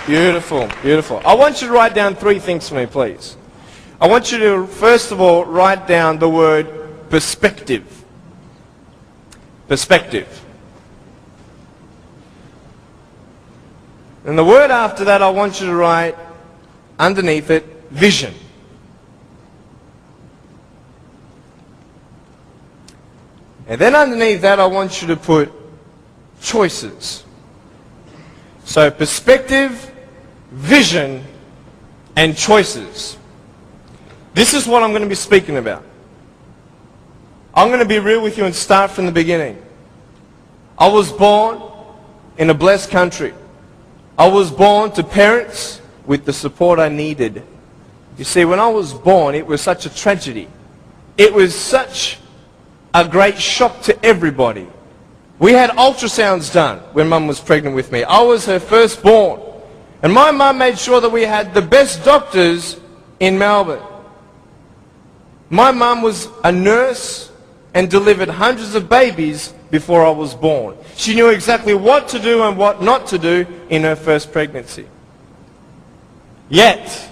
Beautiful, beautiful. I want you to write down 3 things for me, please. I want you to, first of all, write down the word perspective. Perspective. And the word after that, I want you to write underneath it, vision. And then underneath that, I want you to put choices. So perspective, vision, and choices. This is what I'm going to be speaking about. I'm going to be real with you and start from the beginning. I was born in a blessed country. I was born to parents with the support I needed. You see, when I was born, it was such a tragedy. It was such a great shock to everybody. We had ultrasounds done when Mum was pregnant with me. I was her firstborn. And my mum made sure that we had the best doctors in Melbourne. My mum was a nurse and delivered hundreds of babies before I was born. She knew exactly what to do and what not to do in her first pregnancy. Yet,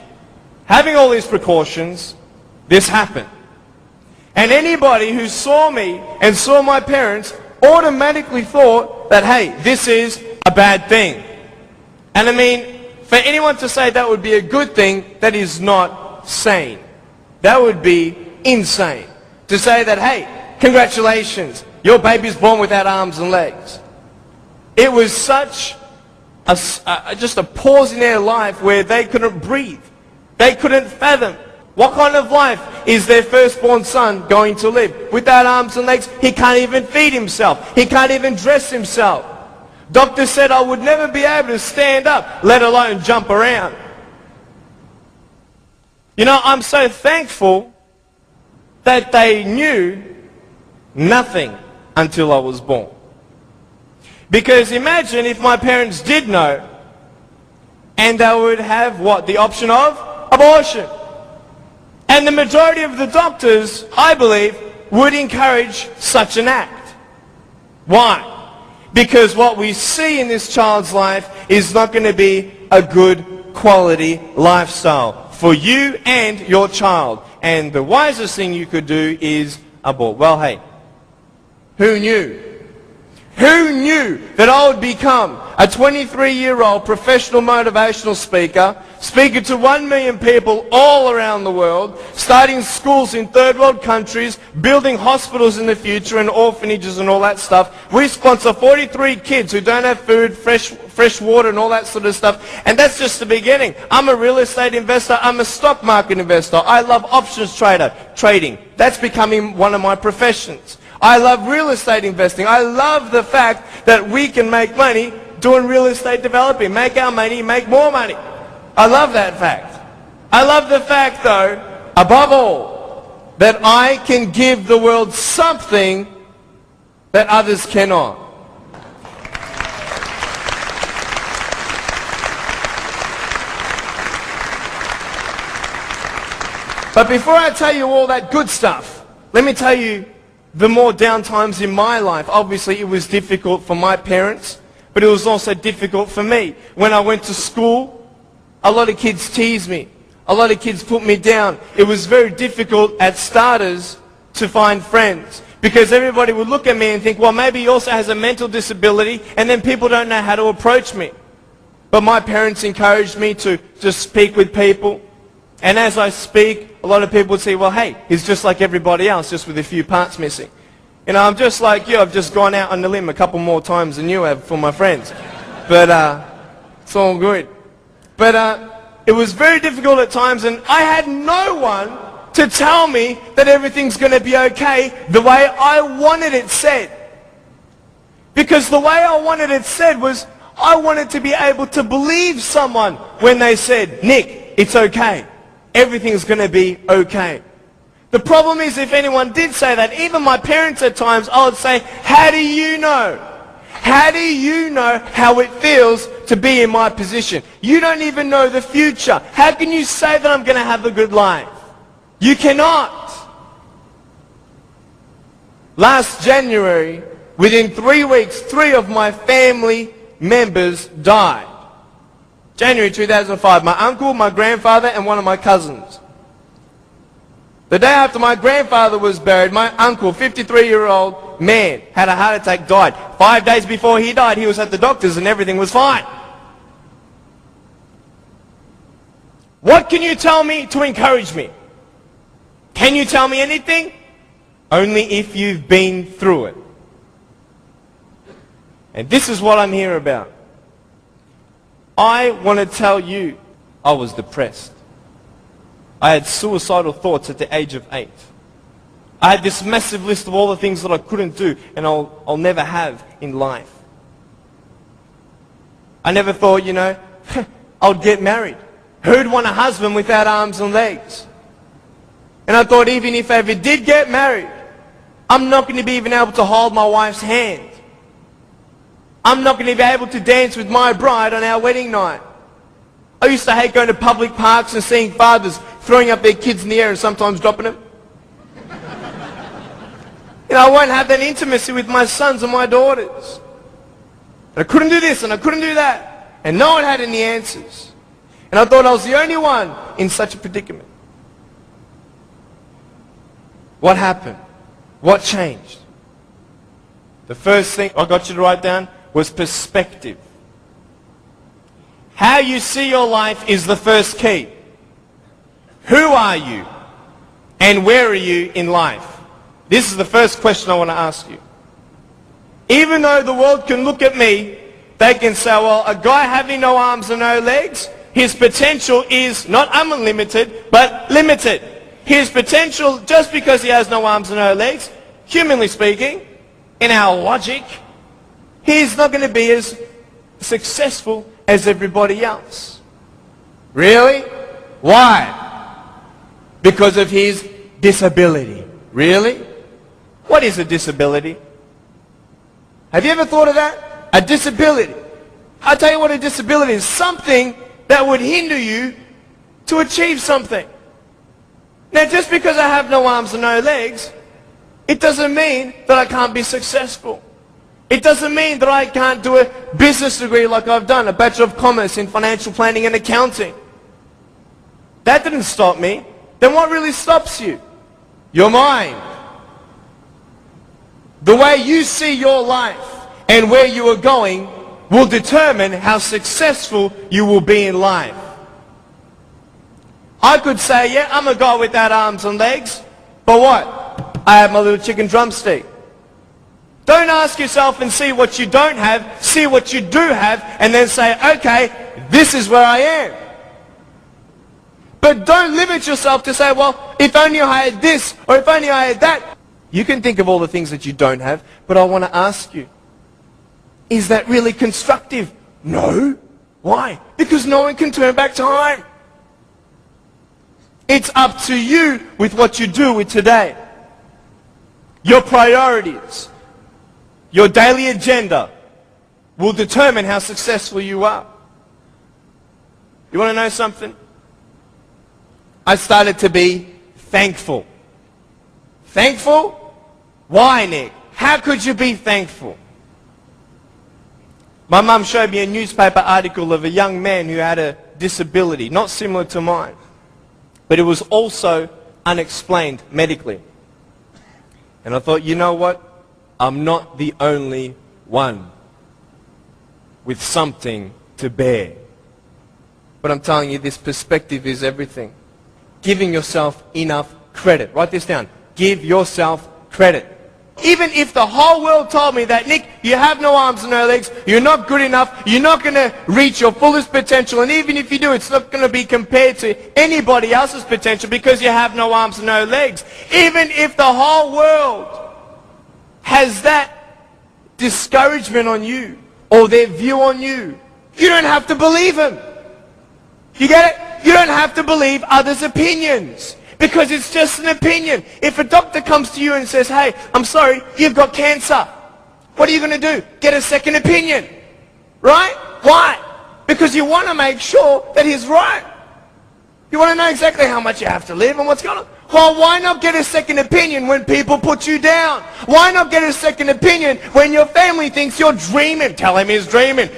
having all these precautions, this happened. And anybody who saw me and saw my parents automatically thought that, hey, this is a bad thing. And I mean, for anyone to say that would be a good thing, that is not sane. That would be insane. To say that, hey, congratulations, your baby's born without arms and legs. It was such just a pause in their life where they couldn't breathe. They couldn't fathom. What kind of life is their firstborn son going to live? Without arms and legs, he can't even feed himself. He can't even dress himself. Doctor said I would never be able to stand up, let alone jump around. You know, I'm so thankful that they knew nothing until I was born. Because imagine if my parents did know, and they would have what? The option of abortion. And the majority of the doctors, I believe, would encourage such an act. Why? Because what we see in this child's life is not going to be a good quality lifestyle for you and your child. And the wisest thing you could do is abort. Well, hey, who knew? Who knew that I would become a 23-year-old professional motivational speaker, speaking to 1 million people all around the world, starting schools in third world countries, building hospitals in the future and orphanages and all that stuff. We sponsor 43 kids who don't have food, fresh water and all that sort of stuff. And that's just the beginning. I'm a real estate investor. I'm a stock market investor. I love options trading. That's becoming one of my professions. I love real estate investing. I love the fact that we can make money doing real estate developing. Make our money, make more money. I love that fact. I love the fact, though, above all, that I can give the world something that others cannot. But before I tell you all that good stuff, let me tell you the more down times in my life. Obviously, it was difficult for my parents, but it was also difficult for me. When I went to school, a lot of kids teased me. A lot of kids put me down. It was very difficult at starters to find friends, because everybody would look at me and think, well, maybe he also has a mental disability, and then people don't know how to approach me. But my parents encouraged me to just speak with people. And as I speak, a lot of people would say, well, hey, he's just like everybody else, just with a few parts missing. You know, I'm just like you. I've just gone out on the limb a couple more times than you have for my friends. But it's all good. But it was very difficult at times, and I had no one to tell me that everything's going to be okay the way I wanted it said. Because the way I wanted it said was, I wanted to be able to believe someone when they said, Nick, it's okay. Everything's going to be okay. The problem is, if anyone did say that, even my parents at times, I would say, how do you know? How do you know how it feels to be in my position? You don't even know the future. How can you say that I'm going to have a good life? You cannot. Last January, within 3 weeks, 3 of my family members died. January 2005, my uncle, my grandfather, and one of my cousins. The day after my grandfather was buried, my uncle, 53-year-old man, had a heart attack, died. 5 days before he died, he was at the doctor's and everything was fine. What can you tell me to encourage me? Can you tell me anything? Only if you've been through it. And this is what I'm here about. I want to tell you, I was depressed. I had suicidal thoughts at the age of 8. I had this massive list of all the things that I couldn't do and I'll never have in life. I never thought, I'd get married. Who'd want a husband without arms and legs? And I thought even if I ever did get married, I'm not going to be even able to hold my wife's hand. I'm not going to be able to dance with my bride on our wedding night. I used to hate going to public parks and seeing fathers throwing up their kids in the air and sometimes dropping them. I won't have that intimacy with my sons and my daughters. And I couldn't do this and I couldn't do that. And no one had any answers. And I thought I was the only one in such a predicament. What happened? What changed? The first thing I got you to write down was perspective. How you see your life is the first key. Who are you? And where are you in life? This is the first question I want to ask you. Even though the world can look at me, they can say, well, a guy having no arms and no legs, his potential is not unlimited, but limited. His potential, just because he has no arms and no legs, humanly speaking, in our logic, he's not going to be as successful as everybody else. Really? Why? Because of his disability. Really? What is a disability? Have you ever thought of that? A disability. I'll tell you what a disability is. Something that would hinder you to achieve something. Now, just because I have no arms and no legs, it doesn't mean that I can't be successful. It doesn't mean that I can't do a business degree like I've done, a Bachelor of Commerce in Financial Planning and Accounting. That didn't stop me. Then what really stops you? Your mind. The way you see your life and where you are going will determine how successful you will be in life. I could say, yeah, I'm a guy without arms and legs, but what? I have my little chicken drumstick. Don't ask yourself and see what you don't have, see what you do have, and then say, okay, this is where I am. But don't limit yourself to say, well, if only I had this, or if only I had that. You can think of all the things that you don't have, but I want to ask you, is that really constructive? No. Why? Because no one can turn back time. It's up to you with what you do with today. Your priorities, your daily agenda will determine how successful you are. You want to know something? I started to be thankful. Thankful? Why, Nick? How could you be thankful? My mum showed me a newspaper article of a young man who had a disability, not similar to mine, but it was also unexplained medically. And I thought, you know what? I'm not the only one with something to bear. But I'm telling you, this perspective is everything. Giving yourself enough credit. Write this down. Give yourself credit. Even if the whole world told me that, Nick, you have no arms and no legs, you're not good enough, you're not going to reach your fullest potential, and even if you do, it's not going to be compared to anybody else's potential because you have no arms and no legs. Even if the whole world has that discouragement on you or their view on you, you don't have to believe them. You get it? You don't have to believe others' opinions. Because it's just an opinion. If a doctor comes to you and says, hey, I'm sorry, you've got cancer. What are you going to do? Get a second opinion. Right? Why? Because you want to make sure that he's right. You want to know exactly how much you have to live and what's going on. Well, why not get a second opinion when people put you down? Why not get a second opinion when your family thinks you're dreaming? Tell him he's dreaming.